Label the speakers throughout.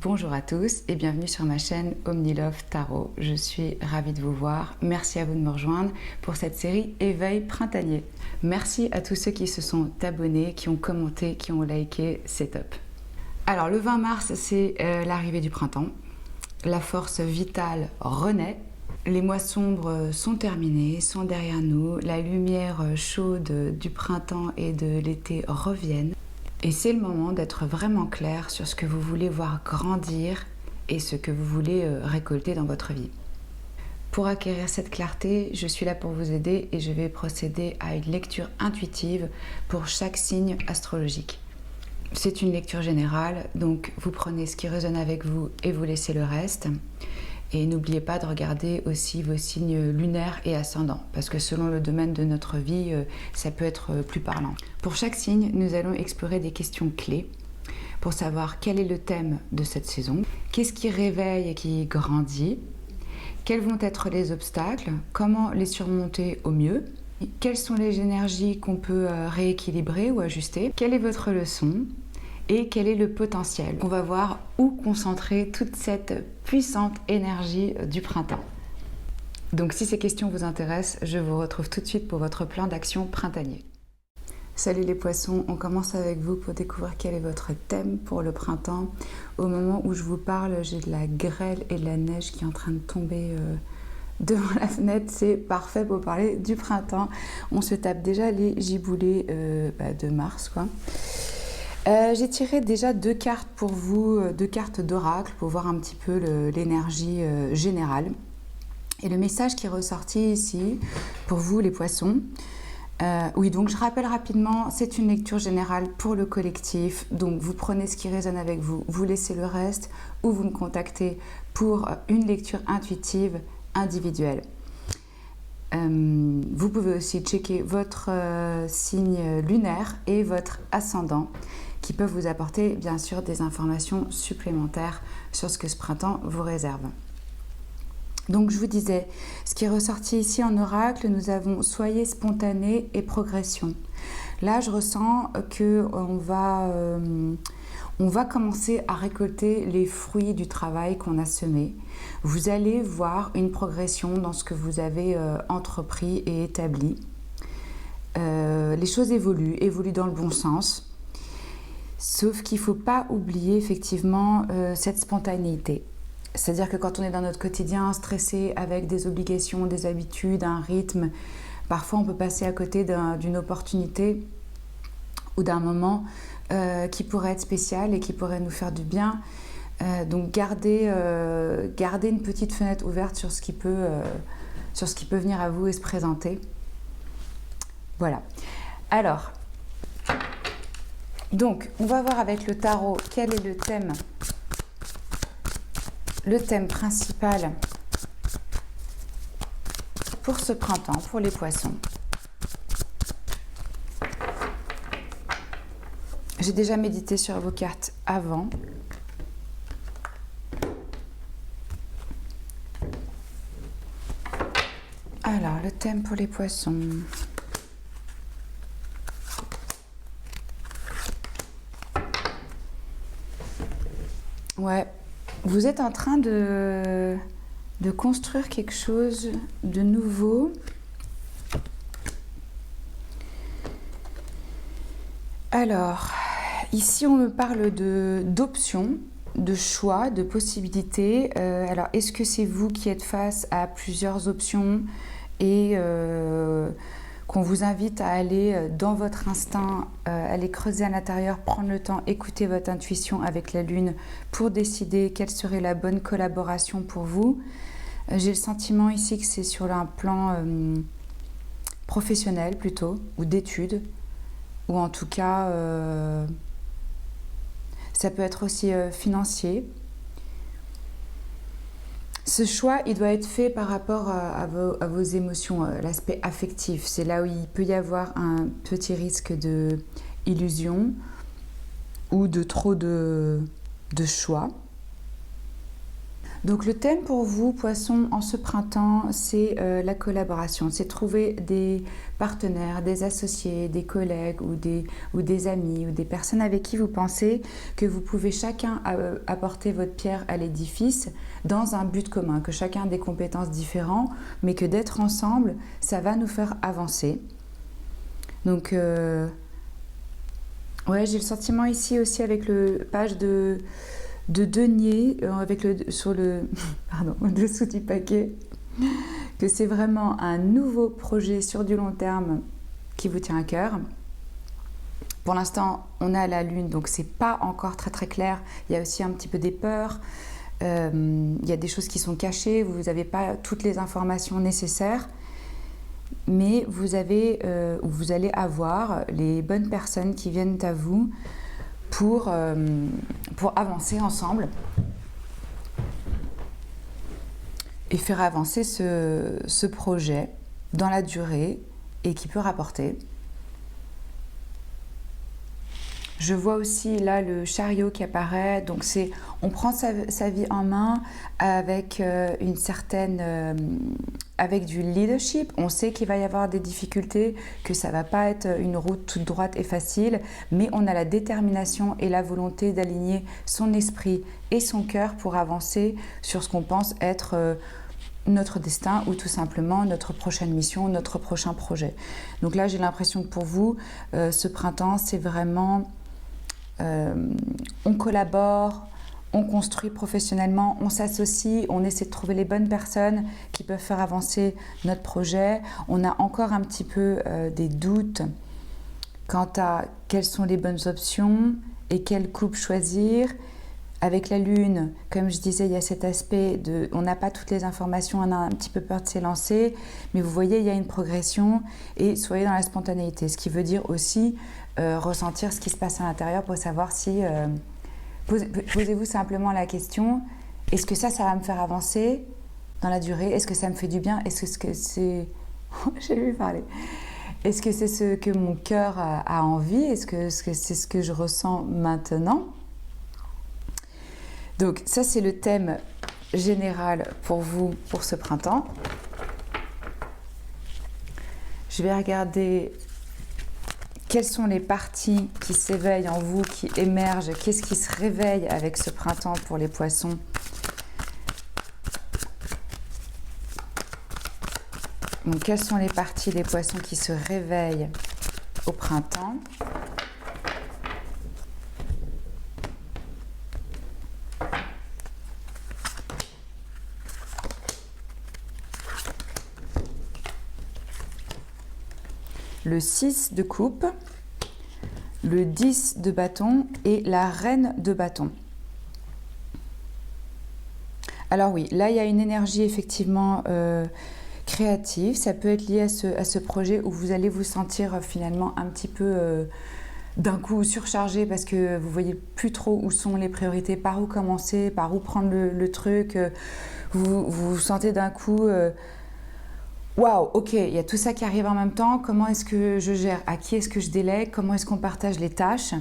Speaker 1: Bonjour à tous et bienvenue sur ma chaîne Omnilove Tarot. Je suis ravie de vous voir. Merci à vous de me rejoindre pour cette série Éveil printanier. Merci à tous ceux qui se sont abonnés, qui ont commenté, qui ont liké, c'est top. Alors le 20 mars, c'est l'arrivée du printemps. La force vitale renaît. Les mois sombres sont terminés, sont derrière nous. La lumière chaude du printemps et de l'été reviennent. Et c'est le moment d'être vraiment clair sur ce que vous voulez voir grandir et ce que vous voulez récolter dans votre vie. Pour acquérir cette clarté, je suis là pour vous aider et je vais procéder à une lecture intuitive pour chaque signe astrologique. C'est une lecture générale, donc vous prenez ce qui résonne avec vous et vous laissez le reste. Et n'oubliez pas de regarder aussi vos signes lunaires et ascendants, parce que selon le domaine de notre vie, ça peut être plus parlant. Pour chaque signe, nous allons explorer des questions clés pour savoir quel est le thème de cette saison, qu'est-ce qui réveille et qui grandit, quels vont être les obstacles, comment les surmonter au mieux, quelles sont les énergies qu'on peut rééquilibrer ou ajuster, quelle est votre leçon, et quel est le potentiel. On va voir où concentrer toute cette puissante énergie du printemps. Donc si ces questions vous intéressent, je vous retrouve tout de suite pour votre plan d'action printanier. Salut les poissons, on commence avec vous pour découvrir quel est votre thème pour le printemps. Au moment où je vous parle, j'ai de la grêle et de la neige qui est en train de tomber devant la fenêtre. C'est parfait pour parler du printemps. On se tape déjà les giboulées de mars, quoi. J'ai tiré déjà deux cartes pour vous, deux cartes d'oracle pour voir un petit peu l'énergie générale. Et le message qui est ressorti ici pour vous les poissons, oui, donc je rappelle rapidement, c'est une lecture générale pour le collectif. Donc vous prenez ce qui résonne avec vous, vous laissez le reste ou vous me contactez pour une lecture intuitive individuelle. Vous pouvez aussi checker votre signe lunaire et votre ascendant qui peuvent vous apporter bien sûr des informations supplémentaires sur ce que ce printemps vous réserve. Donc je vous disais, ce qui est ressorti ici en oracle, nous avons soyez spontané et progression. Là je ressens qu'on va commencer à récolter les fruits du travail qu'on a semé. Vous allez voir une progression dans ce que vous avez entrepris et établi. Les choses évoluent dans le bon sens. Sauf qu'il ne faut pas oublier effectivement cette spontanéité. C'est-à-dire que quand on est dans notre quotidien stressé avec des obligations, des habitudes, un rythme, parfois on peut passer à côté d'une opportunité ou d'un moment qui pourrait être spécial et qui pourrait nous faire du bien. Donc gardez une petite fenêtre ouverte sur ce qui peut venir à vous et se présenter. Voilà. Alors, donc on va voir avec le tarot quel est le thème principal pour ce printemps, pour les poissons. J'ai déjà médité sur vos cartes avant. Alors, le thème pour les poissons. Ouais, vous êtes en train de construire quelque chose de nouveau. Alors, ici on me parle d'options, de choix, de possibilités. Alors, est-ce que c'est vous qui êtes face à plusieurs options et qu'on vous invite à aller dans votre instinct, aller creuser à l'intérieur, prendre le temps, écouter votre intuition avec la lune pour décider quelle serait la bonne collaboration pour vous. J'ai le sentiment ici que c'est sur un plan professionnel plutôt, ou d'études, ou en tout cas, ça peut être aussi financier. Ce choix, il doit être fait par rapport à vos émotions, l'aspect affectif. C'est là où il peut y avoir un petit risque d'illusion ou de trop de choix. Donc le thème pour vous, Poissons, en ce printemps, c'est la collaboration. C'est trouver des partenaires, des associés, des collègues ou des amis ou des personnes avec qui vous pensez que vous pouvez chacun apporter votre pierre à l'édifice dans un but commun, que chacun a des compétences différentes, mais que d'être ensemble, ça va nous faire avancer. Donc, ouais, j'ai le sentiment ici aussi avec le page de denier avec sur le pardon, dessous du paquet, que c'est vraiment un nouveau projet sur du long terme qui vous tient à cœur. Pour l'instant, on a la lune, donc c'est pas encore très très clair. Il y a aussi un petit peu des peurs. Il y a des choses qui sont cachées. Vous n'avez pas toutes les informations nécessaires, mais vous allez avoir les bonnes personnes qui viennent à vous pour avancer ensemble et faire avancer ce projet dans la durée et qui peut rapporter. Je vois aussi là le chariot qui apparaît, donc on prend sa vie en main avec une certaine, avec du leadership. On sait qu'il va y avoir des difficultés, que ça va pas être une route toute droite et facile, mais on a la détermination et la volonté d'aligner son esprit et son cœur pour avancer sur ce qu'on pense être notre destin ou tout simplement notre prochaine mission, notre prochain projet. Donc là, j'ai l'impression que pour vous, ce printemps, c'est vraiment on collabore, on construit professionnellement, on s'associe, on essaie de trouver les bonnes personnes qui peuvent faire avancer notre projet. On a encore un petit peu des doutes quant à quelles sont les bonnes options et quelle coupe choisir. Avec la lune, comme je disais, il y a cet aspect de on n'a pas toutes les informations, on a un petit peu peur de s'élancer, mais vous voyez, il y a une progression et soyez dans la spontanéité, ce qui veut dire aussi ressentir ce qui se passe à l'intérieur pour savoir si... Posez-vous simplement la question, est-ce que ça va me faire avancer dans la durée? Est-ce que ça me fait du bien? Est-ce que c'est... J'ai vu parler. Est-ce que c'est ce que mon cœur a envie? Est-ce que c'est ce que je ressens maintenant? Donc ça, c'est le thème général pour vous pour ce printemps. Je vais regarder quelles sont les parties qui s'éveillent en vous, qui émergent. Qu'est-ce qui se réveille avec ce printemps pour les poissons? Donc quelles sont les parties des poissons qui se réveillent au printemps? Le 6 de coupe, le 10 de bâton et la reine de bâton. Alors oui, là il y a une énergie effectivement créative. Ça peut être lié à ce projet où vous allez vous sentir finalement un petit peu d'un coup surchargé parce que vous voyez plus trop où sont les priorités, par où commencer, par où prendre le truc. Vous vous sentez d'un coup... Waouh, ok, il y a tout ça qui arrive en même temps. Comment est-ce que je gère? À qui est-ce que je délègue? Comment est-ce qu'on partage les tâches?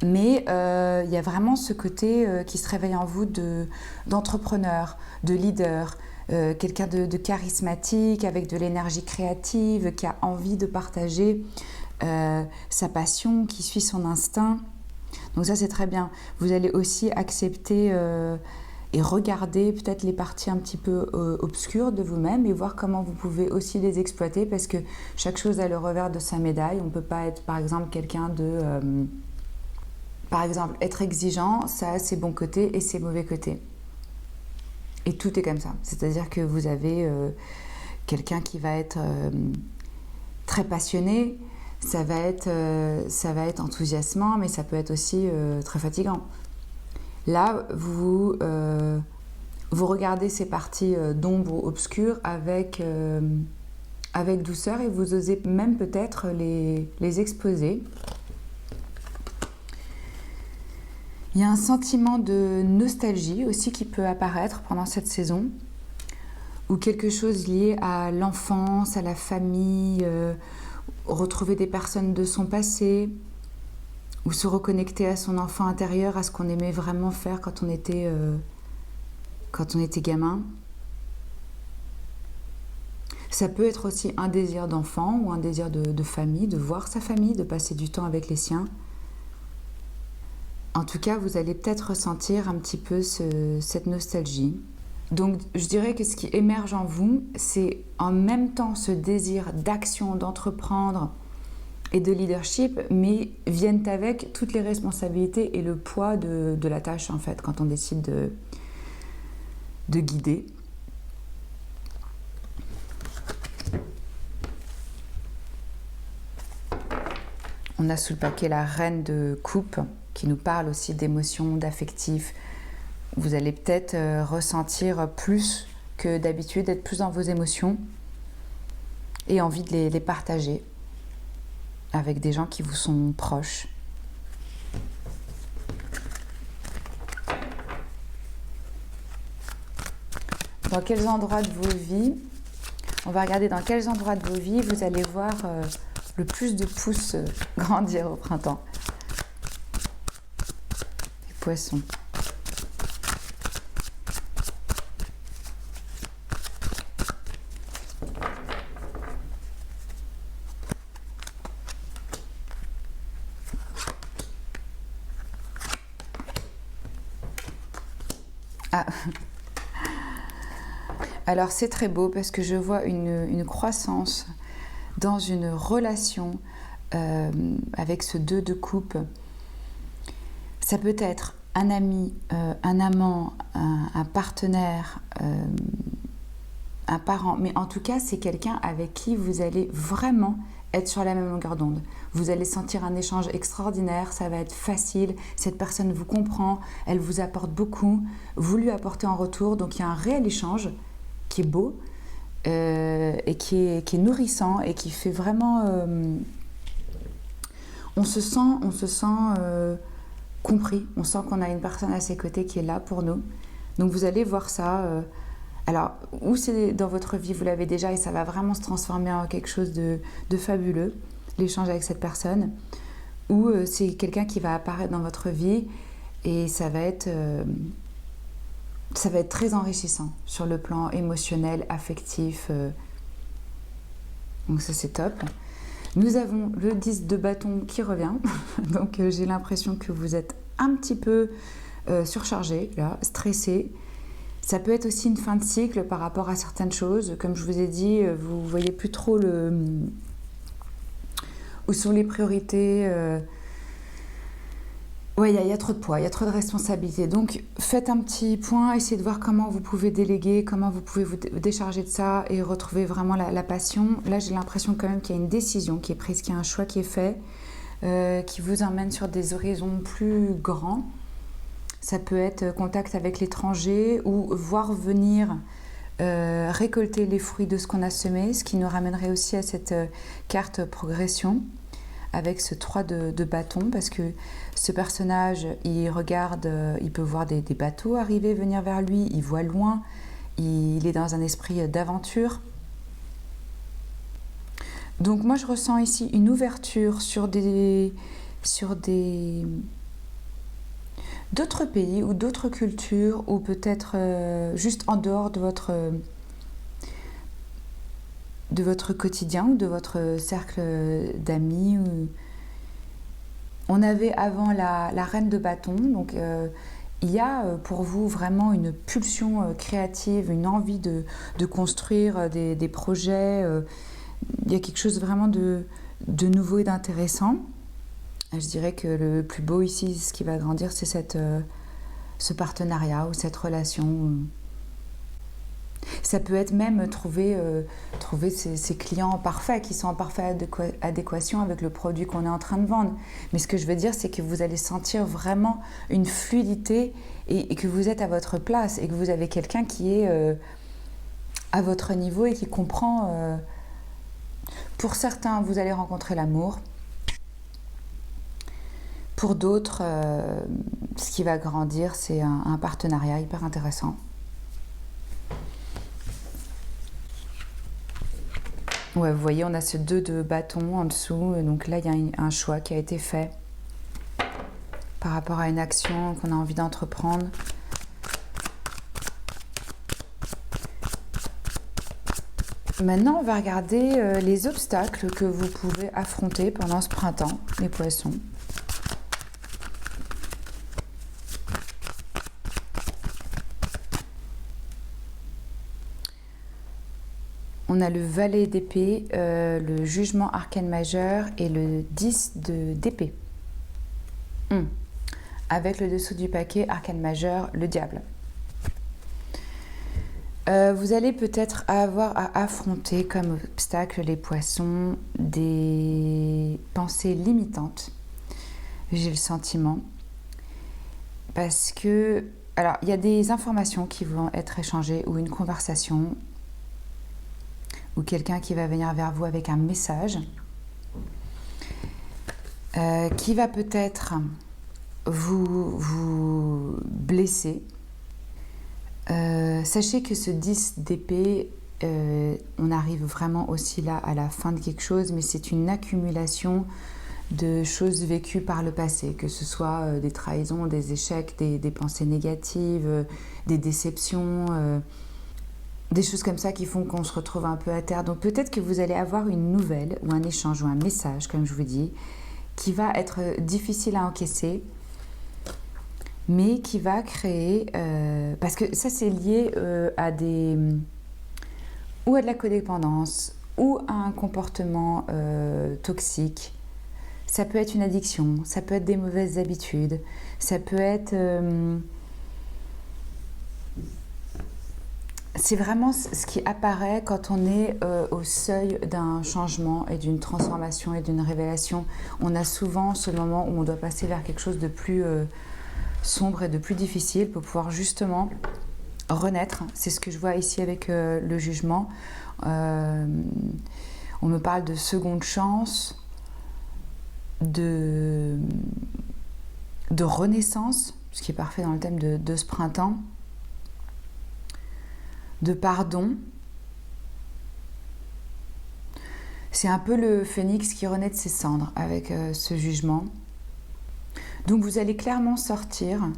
Speaker 1: Mais il y a vraiment ce côté qui se réveille en vous d'entrepreneur, de leader, quelqu'un de charismatique, avec de l'énergie créative, qui a envie de partager sa passion, qui suit son instinct. Donc ça, c'est très bien. Vous allez aussi accepter... et regarder peut-être les parties un petit peu obscures de vous-même et voir comment vous pouvez aussi les exploiter parce que chaque chose a le revers de sa médaille. On ne peut pas être par exemple quelqu'un de... par exemple, être exigeant, ça a ses bons côtés et ses mauvais côtés. Et tout est comme ça. C'est-à-dire que vous avez quelqu'un qui va être très passionné, ça va être enthousiasmant, mais ça peut être aussi très fatigant. Là, vous regardez ces parties d'ombre ou obscures avec douceur et vous osez même peut-être les exposer. Il y a un sentiment de nostalgie aussi qui peut apparaître pendant cette saison, ou quelque chose lié à l'enfance, à la famille, retrouver des personnes de son passé, ou se reconnecter à son enfant intérieur, à ce qu'on aimait vraiment faire quand on était quand on était gamin. Ça peut être aussi un désir d'enfant ou un désir de famille, de voir sa famille, de passer du temps avec les siens. En tout cas, vous allez peut-être ressentir un petit peu cette nostalgie. Donc, je dirais que ce qui émerge en vous, c'est en même temps ce désir d'action, d'entreprendre et de leadership, mais viennent avec toutes les responsabilités et le poids de la tâche, en fait, quand on décide de guider. On a sous le paquet la reine de coupe qui nous parle aussi d'émotions, d'affectifs. Vous allez peut-être ressentir plus que d'habitude, être plus dans vos émotions et envie de les partager avec des gens qui vous sont proches. Dans quels endroits de vos vies, on va regarder dans quels endroits de vos vies vous allez voir le plus de pouces grandir au printemps. Les poissons. Ah. Alors c'est très beau parce que je vois une croissance dans une relation avec ce 2 de coupe. Ça peut être un ami, un amant, un partenaire, un parent, mais en tout cas c'est quelqu'un avec qui vous allez vraiment être sur la même longueur d'onde. Vous allez sentir un échange extraordinaire, ça va être facile, cette personne vous comprend, elle vous apporte beaucoup, vous lui apportez en retour, donc il y a un réel échange qui est beau et qui est nourrissant et qui fait vraiment... on se sent compris, on sent qu'on a une personne à ses côtés qui est là pour nous. Donc vous allez voir ça... alors, ou c'est dans votre vie, vous l'avez déjà et ça va vraiment se transformer en quelque chose de fabuleux, l'échange avec cette personne, ou c'est quelqu'un qui va apparaître dans votre vie et ça va être très enrichissant sur le plan émotionnel, affectif. Donc ça, c'est top. Nous avons le 10 de bâton qui revient, donc j'ai l'impression que vous êtes un petit peu surchargé, là, stressé. Ça peut être aussi une fin de cycle par rapport à certaines choses. Comme je vous ai dit, vous ne voyez plus trop où sont les priorités. Ouais, il y a trop de poids, il y a trop de responsabilités. Donc, faites un petit point, essayez de voir comment vous pouvez déléguer, comment vous pouvez vous décharger de ça et retrouver vraiment la passion. Là, j'ai l'impression quand même qu'il y a une décision qui est prise, qu'il y a un choix qui est fait, qui vous emmène sur des horizons plus grands. Ça peut être contact avec l'étranger ou voir venir récolter les fruits de ce qu'on a semé, ce qui nous ramènerait aussi à cette carte progression avec ce 3 de bâton, parce que ce personnage, il regarde, il peut voir des bateaux arriver, venir vers lui, il voit loin, il est dans un esprit d'aventure. Donc moi je ressens ici une ouverture sur d'autres pays ou d'autres cultures, ou peut-être juste en dehors de votre quotidien ou de votre cercle d'amis. On avait avant la reine de bâton, donc il y a pour vous vraiment une pulsion créative, une envie de construire des projets. Il y a quelque chose vraiment de nouveau et d'intéressant. Je dirais que le plus beau ici, ce qui va grandir, c'est ce partenariat ou cette relation. Ça peut être même trouver ces clients parfaits qui sont en parfaite adéquation avec le produit qu'on est en train de vendre. Mais ce que je veux dire, c'est que vous allez sentir vraiment une fluidité et que vous êtes à votre place et que vous avez quelqu'un qui est à votre niveau et qui comprend. Pour certains, vous allez rencontrer l'amour. Pour d'autres, ce qui va grandir, c'est un partenariat hyper intéressant. Ouais, vous voyez, on a ce 2 de bâton en dessous. Donc là, il y a un choix qui a été fait par rapport à une action qu'on a envie d'entreprendre. Maintenant, on va regarder les obstacles que vous pouvez affronter pendant ce printemps, les poissons. On a le valet d'épée, le jugement arcane majeur et le 10 d'épée. Avec le dessous du paquet, arcane majeur, le diable. Vous allez peut-être avoir à affronter comme obstacle, les poissons, des pensées limitantes. J'ai le sentiment. Parce que, alors, il y a des informations qui vont être échangées ou une conversation ou quelqu'un qui va venir vers vous avec un message qui va peut-être vous blesser. Sachez que ce 10 d'épée, on arrive vraiment aussi là à la fin de quelque chose, mais c'est une accumulation de choses vécues par le passé, que ce soit des trahisons, des échecs, des pensées négatives, des déceptions, des choses comme ça qui font qu'on se retrouve un peu à terre. Donc peut-être que vous allez avoir une nouvelle ou un échange ou un message, comme je vous dis, qui va être difficile à encaisser, mais qui va créer, parce que ça c'est lié à ou à de la codépendance, ou à un comportement toxique. Ça peut être une addiction, ça peut être des mauvaises habitudes, ça peut être... c'est vraiment ce qui apparaît quand on est au seuil d'un changement et d'une transformation et d'une révélation. On a souvent ce moment où on doit passer vers quelque chose de plus sombre et de plus difficile pour pouvoir justement renaître. C'est ce que je vois ici avec le jugement. On me parle de seconde chance, de renaissance, ce qui est parfait dans le thème de ce printemps, de pardon. C'est un peu le phénix qui renaît de ses cendres avec ce jugement. Donc vous allez clairement sortir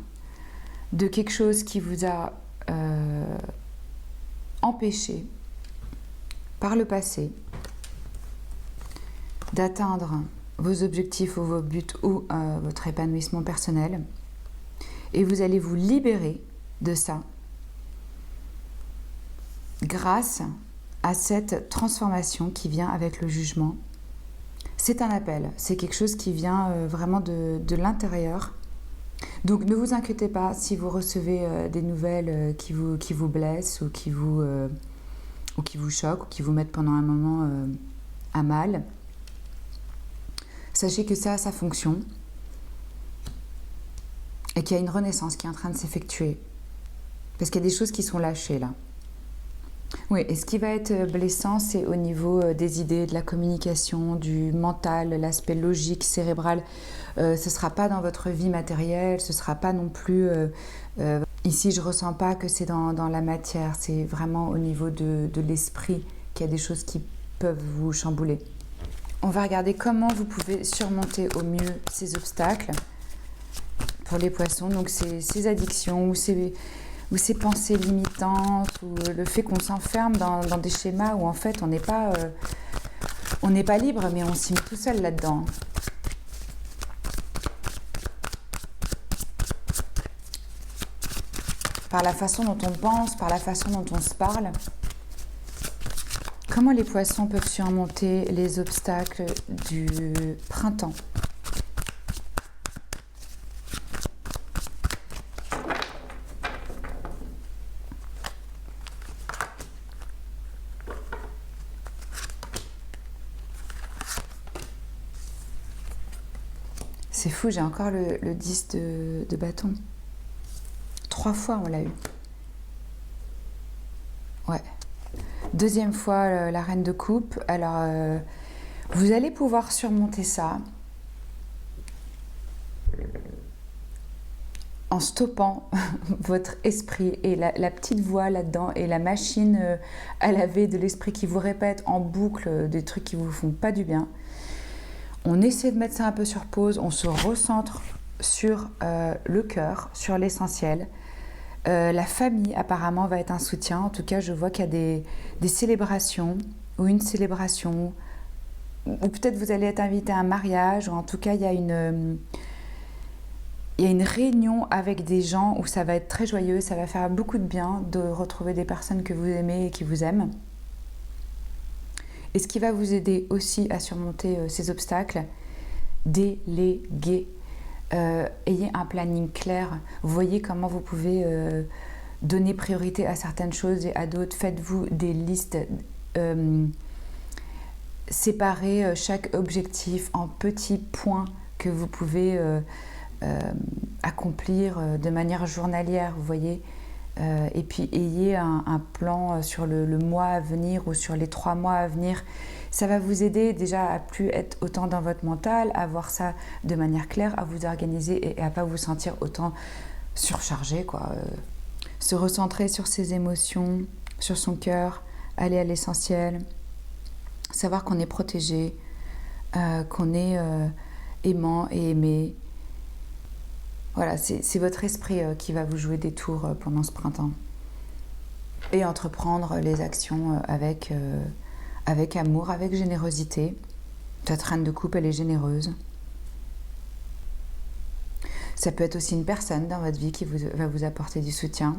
Speaker 1: de quelque chose qui vous a empêché par le passé d'atteindre vos objectifs ou vos buts ou votre épanouissement personnel. Et vous allez vous libérer de ça grâce à cette transformation qui vient avec le jugement. C'est un appel, c'est quelque chose qui vient vraiment de l'intérieur. Donc ne vous inquiétez pas si vous recevez des nouvelles qui vous blessent ou qui vous choquent ou qui vous mettent pendant un moment à mal. Sachez que ça a sa fonction et qu'il y a une renaissance qui est en train de s'effectuer. Parce qu'il y a des choses qui sont lâchées là. Oui, et ce qui va être blessant, c'est au niveau des idées, de la communication, du mental, l'aspect logique, cérébral. Ce ne sera pas dans votre vie matérielle, ce ne sera pas non plus... ici, je ne ressens pas que c'est dans la matière, c'est vraiment au niveau de l'esprit qu'il y a des choses qui peuvent vous chambouler. On va regarder comment vous pouvez surmonter au mieux ces obstacles pour les poissons, donc ces addictions ou ces pensées limitantes, ou le fait qu'on s'enferme dans des schémas où en fait on n'est pas libre, mais on s'y met tout seul là-dedans. Par la façon dont on pense, par la façon dont on se parle. Comment les poissons peuvent surmonter les obstacles du printemps ? C'est fou, j'ai encore le 10 de bâton. 3 fois on l'a eu. Ouais. Deuxième fois, la reine de coupe. Alors, vous allez pouvoir surmonter ça en stoppant votre esprit et la petite voix là-dedans et la machine à laver de l'esprit qui vous répète en boucle des trucs qui vous font pas du bien. On essaie de mettre ça un peu sur pause, on se recentre sur le cœur, sur l'essentiel. La famille apparemment va être un soutien. En tout cas, je vois qu'il y a des célébrations ou une célébration, ou peut-être vous allez être invité à un mariage, ou en tout cas il y a une réunion avec des gens où ça va être très joyeux, ça va faire beaucoup de bien de retrouver des personnes que vous aimez et qui vous aiment. Et ce qui va vous aider aussi à surmonter ces obstacles, déléguer. Ayez un planning clair. Voyez comment vous pouvez donner priorité à certaines choses et à d'autres. Faites-vous des listes. Séparez chaque objectif en petits points que vous pouvez accomplir de manière journalière, vous voyez. Et puis ayez un plan sur le mois à venir ou sur les 3 mois à venir. Ça va vous aider déjà à plus être autant dans votre mental, à voir ça de manière claire, à vous organiser et à pas vous sentir autant surchargé, quoi. Se recentrer sur ses émotions, sur son cœur, aller à l'essentiel, savoir qu'on est protégé, qu'on est aimant et aimé. Voilà, c'est votre esprit qui va vous jouer des tours pendant ce printemps. Et entreprendre les actions avec amour, avec générosité. Cette reine de coupe, elle est généreuse. Ça peut être aussi une personne dans votre vie qui va vous apporter du soutien.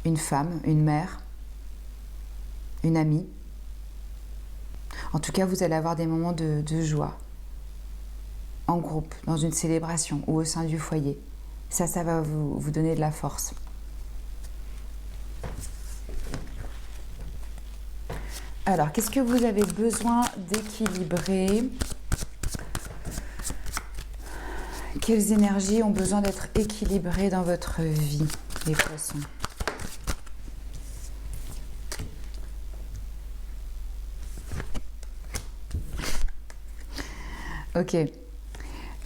Speaker 1: Une femme, une mère, une amie. En tout cas, vous allez avoir des moments de joie. En groupe, dans une célébration ou au sein du foyer. Ça va vous donner de la force. Alors, qu'est-ce que vous avez besoin d'équilibrer? Quelles énergies ont besoin d'être équilibrées dans votre vie, les poissons? Ok.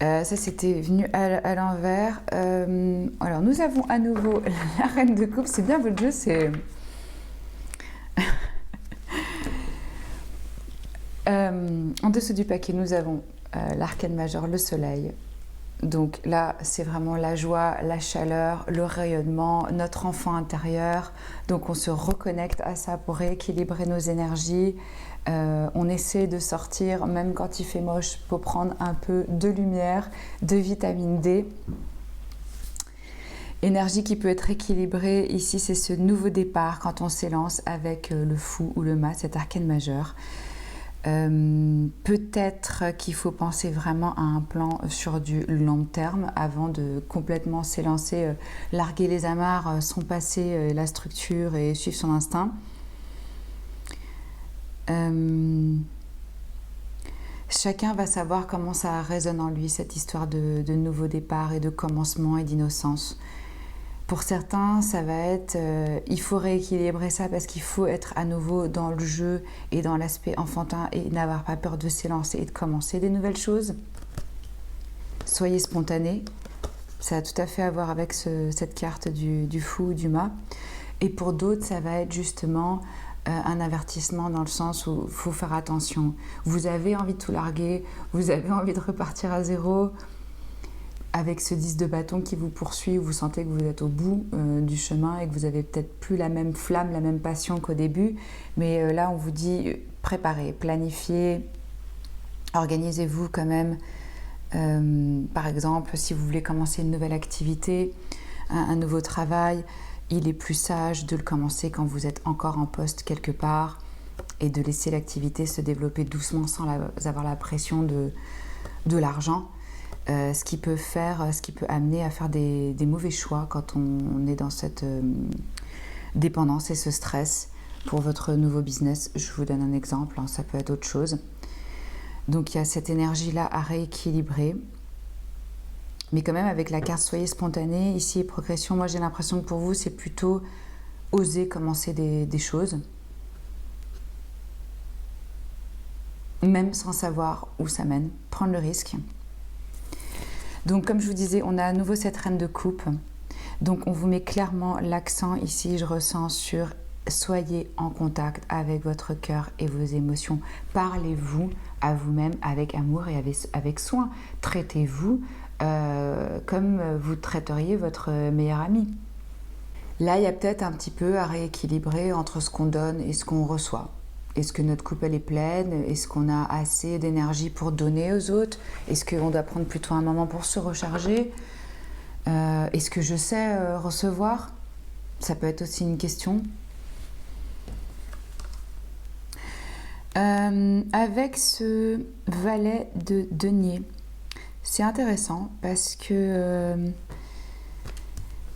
Speaker 1: Ça, c'était venu à l'envers. Alors, nous avons à nouveau la reine de coupe. C'est bien votre jeu, c'est... en dessous du paquet, nous avons l'arcane majeur, le soleil. Donc là, c'est vraiment la joie, la chaleur, le rayonnement, notre enfant intérieur. Donc on se reconnecte à ça pour rééquilibrer nos énergies. On essaie de sortir, même quand il fait moche, pour prendre un peu de lumière, de vitamine D. Énergie qui peut être équilibrée, ici c'est ce nouveau départ quand on s'élance avec le fou ou le mât, cet arcane majeur. Peut-être qu'il faut penser vraiment à un plan sur du long terme avant de complètement s'élancer, larguer les amarres, son passé, la structure et suivre son instinct. Chacun va savoir comment ça résonne en lui, cette histoire de nouveau départ et de commencement et d'innocence. Pour certains, ça va être il faut rééquilibrer ça parce qu'il faut être à nouveau dans le jeu et dans l'aspect enfantin et n'avoir pas peur de s'élancer et de commencer des nouvelles choses. Soyez spontané, ça a tout à fait à voir avec cette carte du fou ou du mât. Et pour d'autres, ça va être justement un avertissement dans le sens où il faut faire attention. Vous avez envie de tout larguer, vous avez envie de repartir à zéro. Avec ce 10 de bâton qui vous poursuit, vous sentez que vous êtes au bout du chemin et que vous n'avez peut-être plus la même flamme, la même passion qu'au début. Mais là, on vous dit préparez, planifiez, organisez-vous quand même. Par exemple, si vous voulez commencer une nouvelle activité, un nouveau travail, il est plus sage de le commencer quand vous êtes encore en poste quelque part et de laisser l'activité se développer doucement sans avoir la pression de l'argent. Ce qui peut amener à faire des mauvais choix quand on est dans cette dépendance et ce stress. Pour votre nouveau business, je vous donne un exemple, hein, ça peut être autre chose. Donc il y a cette énergie-là à rééquilibrer. Mais quand même avec la carte soyez spontané, ici progression, moi j'ai l'impression que pour vous c'est plutôt oser commencer des choses. Même sans savoir où ça mène, prendre le risque. Donc comme je vous disais, on a à nouveau cette reine de coupe. Donc on vous met clairement l'accent ici, je ressens sur soyez en contact avec votre cœur et vos émotions. Parlez-vous à vous-même avec amour et avec soin. Traitez-vous comme vous traiteriez votre meilleur ami. Là, il y a peut-être un petit peu à rééquilibrer entre ce qu'on donne et ce qu'on reçoit. Est-ce que notre coupe elle est pleine? Est-ce qu'on a assez d'énergie pour donner aux autres? Est-ce qu'on doit prendre plutôt un moment pour se recharger? Est-ce que je sais recevoir? Ça peut être aussi une question. Avec ce valet de denier, c'est intéressant parce que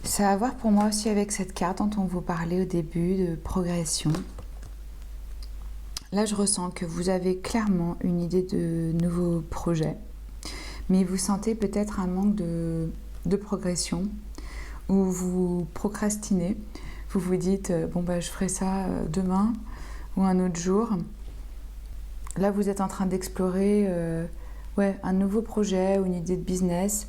Speaker 1: ça a à voir pour moi aussi avec cette carte dont on vous parlait au début de progression. Là, je ressens que vous avez clairement une idée de nouveaux projets, mais vous sentez peut-être un manque de progression, ou vous procrastinez. Vous vous dites, bon, je ferai ça demain ou un autre jour. Là, vous êtes en train d'explorer un nouveau projet ou une idée de business,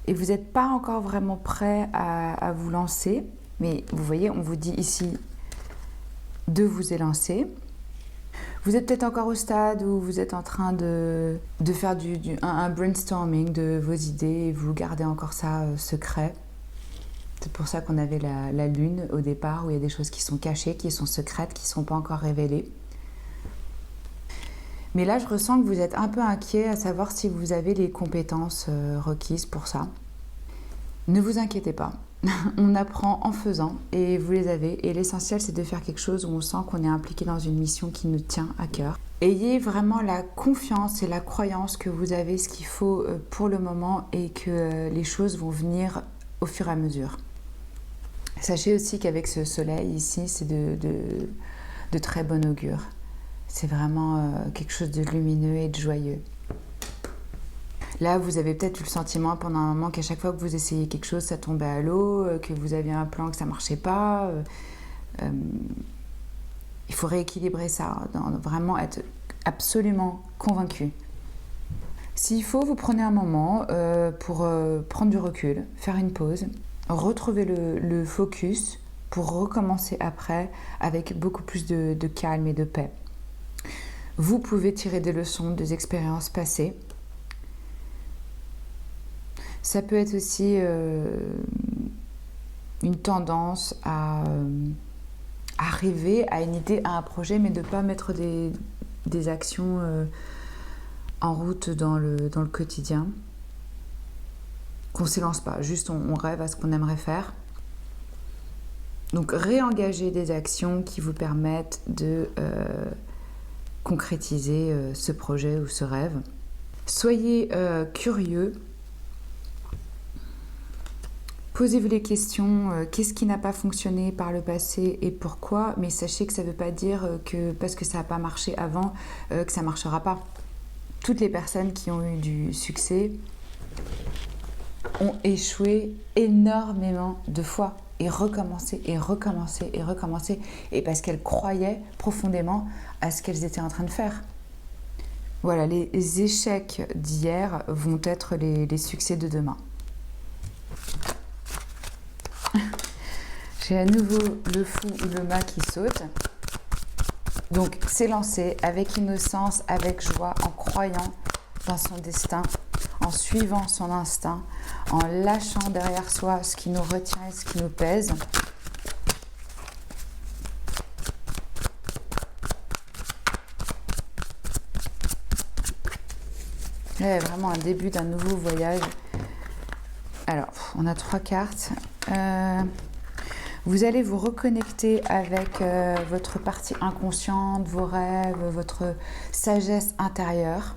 Speaker 1: et vous n'êtes pas encore vraiment prêt à vous lancer, mais vous voyez, on vous dit ici de vous élancer. Vous êtes peut-être encore au stade où vous êtes en train de faire un brainstorming de vos idées, et vous gardez encore ça secret. C'est pour ça qu'on avait la lune au départ, où il y a des choses qui sont cachées, qui sont secrètes, qui ne sont pas encore révélées. Mais là, je ressens que vous êtes un peu inquiet à savoir si vous avez les compétences requises pour ça. Ne vous inquiétez pas. On apprend en faisant, et vous les avez. Et l'essentiel, c'est de faire quelque chose où on sent qu'on est impliqué dans une mission qui nous tient à cœur. Ayez vraiment la confiance et la croyance que vous avez ce qu'il faut pour le moment, et que les choses vont venir au fur et à mesure. Sachez aussi qu'avec ce soleil ici, c'est de très bon augure. C'est vraiment quelque chose de lumineux et de joyeux. Là, vous avez peut-être eu le sentiment pendant un moment qu'à chaque fois que vous essayez quelque chose, ça tombait à l'eau, que vous aviez un plan, que ça ne marchait pas. Il faut rééquilibrer ça, vraiment être absolument convaincu. S'il faut, vous prenez un moment pour prendre du recul, faire une pause, retrouver le focus pour recommencer après avec beaucoup plus de calme et de paix. Vous pouvez tirer des leçons des expériences passées. Ça peut être aussi une tendance à arriver à une idée, à un projet, mais de ne pas mettre des actions en route dans le quotidien. Qu'on ne s'élance pas, juste on rêve à ce qu'on aimerait faire. Donc réengager des actions qui vous permettent de concrétiser ce projet ou ce rêve. Soyez curieux. Posez-vous les questions, qu'est-ce qui n'a pas fonctionné par le passé et pourquoi, mais sachez que ça ne veut pas dire que parce que ça n'a pas marché avant, que ça ne marchera pas. Toutes les personnes qui ont eu du succès ont échoué énormément de fois, et recommencé, et recommencé, et recommencé, et parce qu'elles croyaient profondément à ce qu'elles étaient en train de faire. Voilà, les échecs d'hier vont être les succès de demain. J'ai à nouveau le fou ou le mât qui saute. Donc, s'élancer avec innocence, avec joie, en croyant dans son destin, en suivant son instinct, en lâchant derrière soi ce qui nous retient et ce qui nous pèse. Là, il y a vraiment un début d'un nouveau voyage. Alors, on a 3 cartes. Vous allez vous reconnecter avec votre partie inconsciente, vos rêves, votre sagesse intérieure.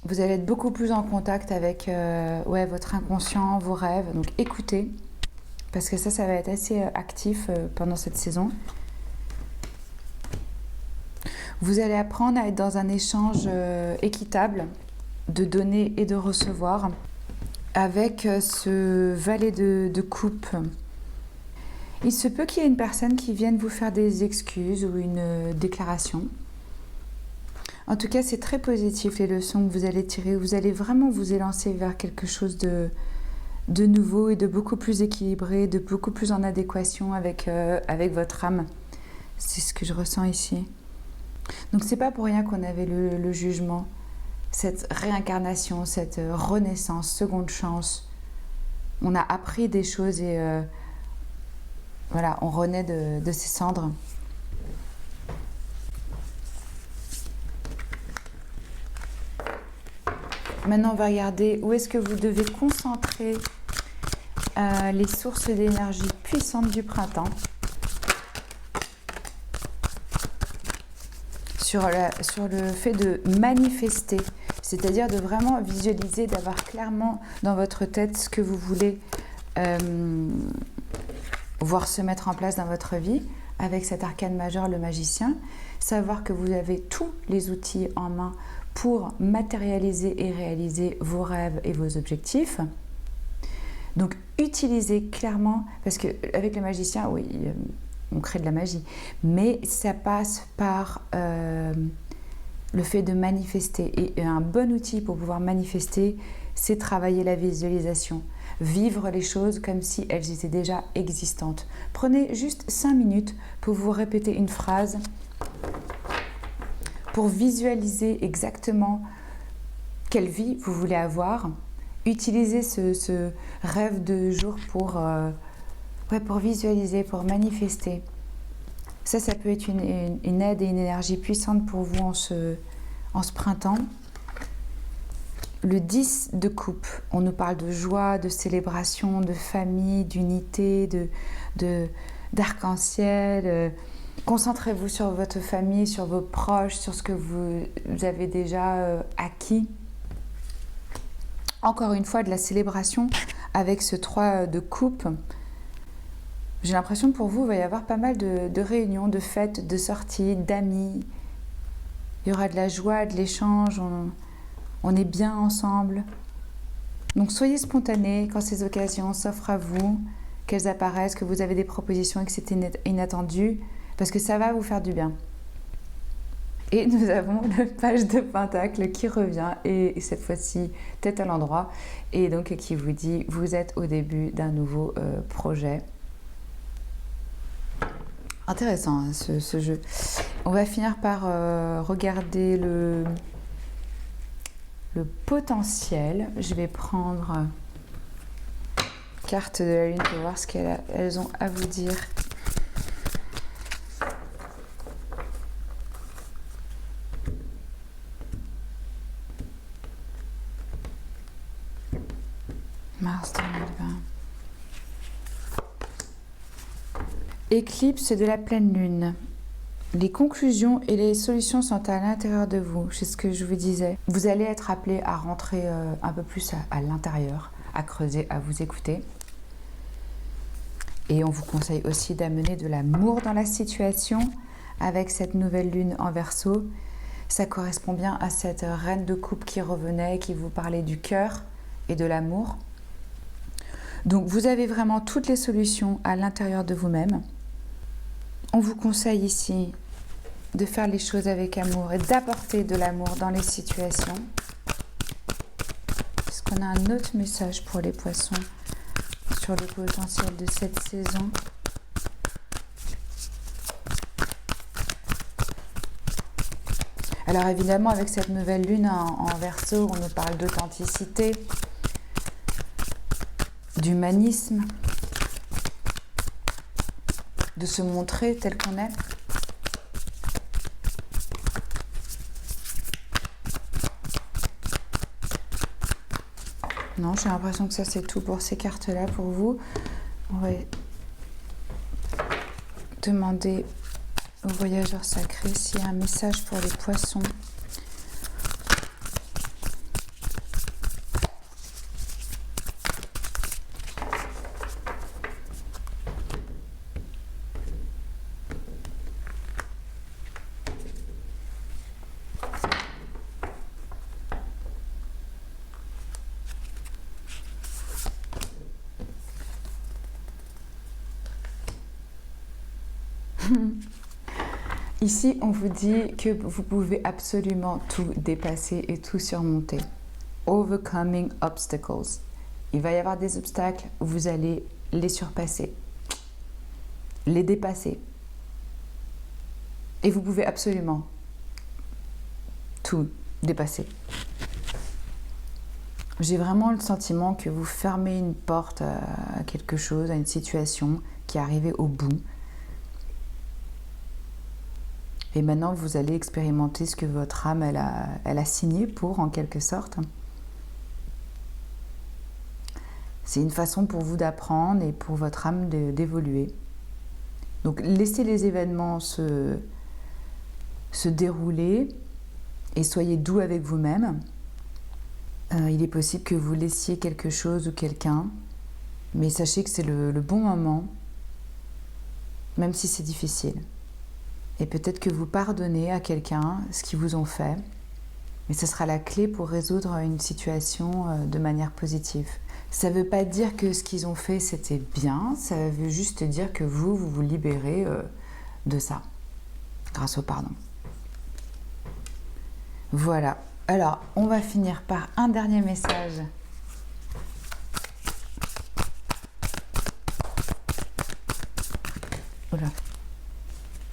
Speaker 1: Vous allez être beaucoup plus en contact avec votre inconscient, vos rêves. Donc écoutez, parce que ça va être assez actif pendant cette saison. Vous allez apprendre à être dans un échange équitable, de donner et de recevoir, avec ce valet de coupe. Il se peut qu'il y ait une personne qui vienne vous faire des excuses ou une déclaration. En tout cas, c'est très positif les leçons que vous allez tirer. Vous allez vraiment vous élancer vers quelque chose de nouveau et de beaucoup plus équilibré, de beaucoup plus en adéquation avec votre âme. C'est ce que je ressens ici. Donc c'est pas pour rien qu'on avait le jugement, cette réincarnation, cette renaissance, seconde chance, on a appris des choses et voilà, on renaît de ses cendres. Maintenant, on va regarder où est-ce que vous devez concentrer les sources d'énergie puissantes du printemps. Sur le fait de manifester, c'est-à-dire de vraiment visualiser, d'avoir clairement dans votre tête ce que vous voulez voir se mettre en place dans votre vie avec cet arcane majeur, le magicien. Savoir que vous avez tous les outils en main pour matérialiser et réaliser vos rêves et vos objectifs. Donc utilisez clairement, parce qu'avec le magicien, oui, on crée de la magie, mais ça passe par le fait de manifester. Et un bon outil pour pouvoir manifester, c'est travailler la visualisation. Vivre les choses comme si elles étaient déjà existantes. Prenez juste 5 minutes pour vous répéter une phrase, pour visualiser exactement quelle vie vous voulez avoir. Utilisez ce rêve de jour pour visualiser, pour manifester. Ça peut être une aide et une énergie puissante pour vous en ce printemps. Le 10 de coupe, on nous parle de joie, de célébration, de famille, d'unité, d'arc-en-ciel. Concentrez-vous sur votre famille, sur vos proches, sur ce que vous avez déjà acquis. Encore une fois, de la célébration avec ce 3 de coupe. J'ai l'impression que pour vous, il va y avoir pas mal de réunions, de fêtes, de sorties, d'amis. Il y aura de la joie, de l'échange, on est bien ensemble. Donc soyez spontanés quand ces occasions s'offrent à vous, qu'elles apparaissent, que vous avez des propositions et que c'est inattendu, parce que ça va vous faire du bien. Et nous avons le page de Pentacle qui revient, et cette fois-ci tête à l'endroit, et donc qui vous dit vous êtes au début d'un nouveau projet. Intéressant hein, ce jeu. On va finir par regarder le potentiel. Je vais prendre carte de la lune pour voir ce qu'elles ont à vous dire. Mars 2020. Éclipse de la pleine lune. Les conclusions et les solutions sont à l'intérieur de vous, c'est ce que je vous disais. Vous allez être appelé à rentrer un peu plus à l'intérieur, à creuser, à vous écouter. Et on vous conseille aussi d'amener de l'amour dans la situation avec cette nouvelle lune en Verseau. Ça correspond bien à cette reine de coupe qui revenait, qui vous parlait du cœur et de l'amour. Donc vous avez vraiment toutes les solutions à l'intérieur de vous-même. On vous conseille ici de faire les choses avec amour et d'apporter de l'amour dans les situations. Est-ce qu'on a un autre message pour les poissons sur le potentiel de cette saison? Alors évidemment, avec cette nouvelle lune en Verseau, on nous parle d'authenticité, d'humanisme, de se montrer tel qu'on est. Non, j'ai l'impression que ça c'est tout pour ces cartes-là pour vous. On va demander au voyageur sacré s'il y a un message pour les poissons. Ici, on vous dit que vous pouvez absolument tout dépasser et tout surmonter. Overcoming obstacles. Il va y avoir des obstacles, vous allez les surpasser, les dépasser. Et vous pouvez absolument tout dépasser. J'ai vraiment le sentiment que vous fermez une porte à quelque chose, à une situation qui est arrivée au bout. Et maintenant, vous allez expérimenter ce que votre âme, elle a signé pour, en quelque sorte. C'est une façon pour vous d'apprendre et pour votre âme d'évoluer. Donc, laissez les événements se dérouler et soyez doux avec vous-même. Il est possible que vous laissiez quelque chose ou quelqu'un, mais sachez que c'est le bon moment, même si c'est difficile. Et peut-être que vous pardonnez à quelqu'un ce qu'ils vous ont fait, mais ce sera la clé pour résoudre une situation de manière positive. Ça ne veut pas dire que ce qu'ils ont fait c'était bien, ça veut juste dire que vous vous libérez de ça, grâce au pardon. Voilà. Alors, on va finir par un dernier message. Oula.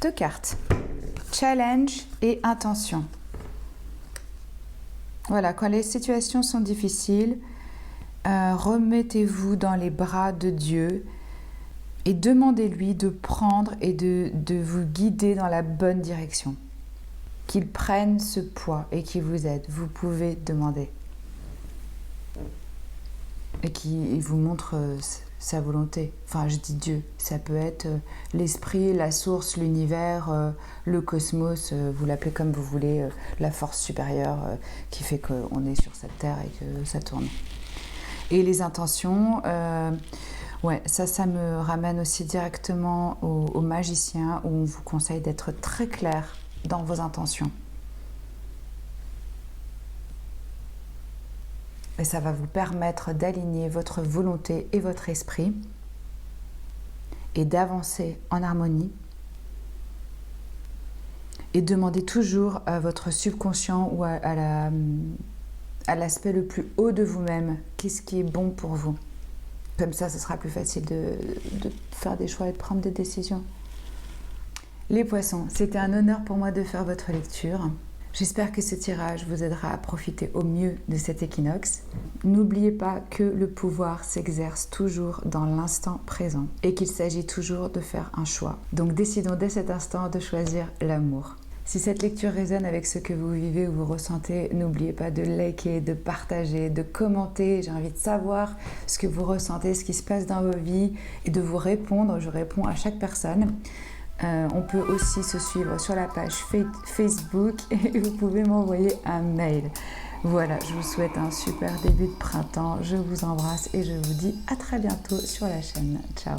Speaker 1: 2 cartes. Challenge et intention. Voilà, quand les situations sont difficiles, remettez-vous dans les bras de Dieu et demandez-lui de prendre et de vous guider dans la bonne direction. Qu'il prenne ce poids et qu'il vous aide. Vous pouvez demander. Et qu'il vous montre sa volonté. Enfin, je dis Dieu. Ça peut être l'esprit, la source, l'univers, le cosmos, vous l'appelez comme vous voulez, la force supérieure qui fait qu'on est sur cette terre et que ça tourne. Et les intentions, ouais, ça me ramène aussi directement au magicien où on vous conseille d'être très clair dans vos intentions. Et ça va vous permettre d'aligner votre volonté et votre esprit et d'avancer en harmonie. Et demandez toujours à votre subconscient ou à l'aspect le plus haut de vous-même qu'est-ce qui est bon pour vous. Comme ça, ce sera plus facile de faire des choix et de prendre des décisions. Les poissons, c'était un honneur pour moi de faire votre lecture. J'espère que ce tirage vous aidera à profiter au mieux de cet équinoxe. N'oubliez pas que le pouvoir s'exerce toujours dans l'instant présent et qu'il s'agit toujours de faire un choix. Donc décidons dès cet instant de choisir l'amour. Si cette lecture résonne avec ce que vous vivez ou vous ressentez, n'oubliez pas de liker, de partager, de commenter. J'ai envie de savoir ce que vous ressentez, ce qui se passe dans vos vies et de vous répondre. Je réponds à chaque personne. On peut aussi se suivre sur la page Facebook et vous pouvez m'envoyer un mail. Voilà, je vous souhaite un super début de printemps. Je vous embrasse et je vous dis à très bientôt sur la chaîne. Ciao.